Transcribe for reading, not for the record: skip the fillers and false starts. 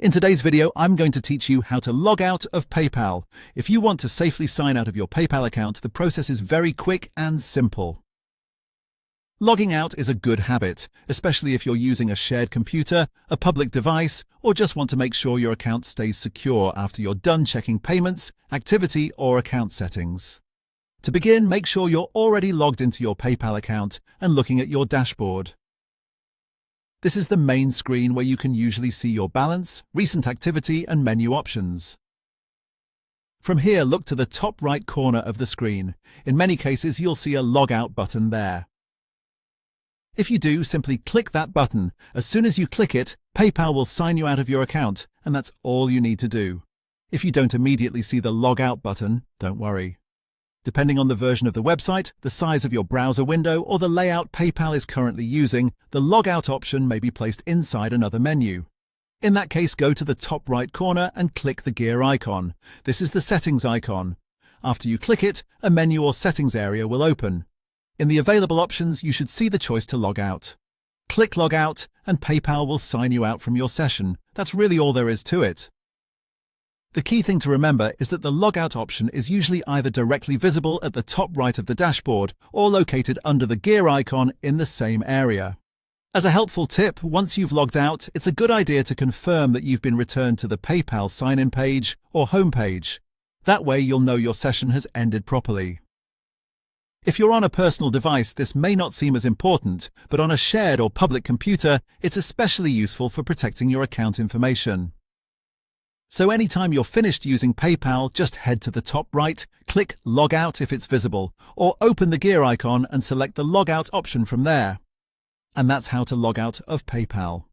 In today's video, I'm going to teach you how to log out of PayPal. If you want to safely sign out of your PayPal account, the process is very quick and simple. Logging out is a good habit, especially if you're using a shared computer, a public device, or just want to make sure your account stays secure after you're done checking payments, activity, or account settings. To begin, make sure you're already logged into your PayPal account and looking at your dashboard. This is the main screen where you can usually see your balance, recent activity, and menu options. From here, look to the top right corner of the screen. In many cases, you'll see a Log Out button there. If you do, simply click that button. As soon as you click it, PayPal will sign you out of your account, and that's all you need to do. If you don't immediately see the Log Out button, don't worry. Depending on the version of the website, the size of your browser window, or the layout PayPal is currently using, the Log Out option may be placed inside another menu. In that case, go to the top right corner and click the gear icon. This is the settings icon. After you click it, a menu or settings area will open. In the available options, you should see the choice to log out. Click Log Out, and PayPal will sign you out from your session. That's really all there is to it. The key thing to remember is that the logout option is usually either directly visible at the top right of the dashboard or located under the gear icon in the same area. As a helpful tip, once you've logged out, it's a good idea to confirm that you've been returned to the PayPal sign-in page or home page. That way you'll know your session has ended properly. If you're on a personal device, this may not seem as important, but on a shared or public computer, it's especially useful for protecting your account information. So anytime you're finished using PayPal, just head to the top right, click Log Out if it's visible, or open the gear icon and select the Log Out option from there. And that's how to log out of PayPal.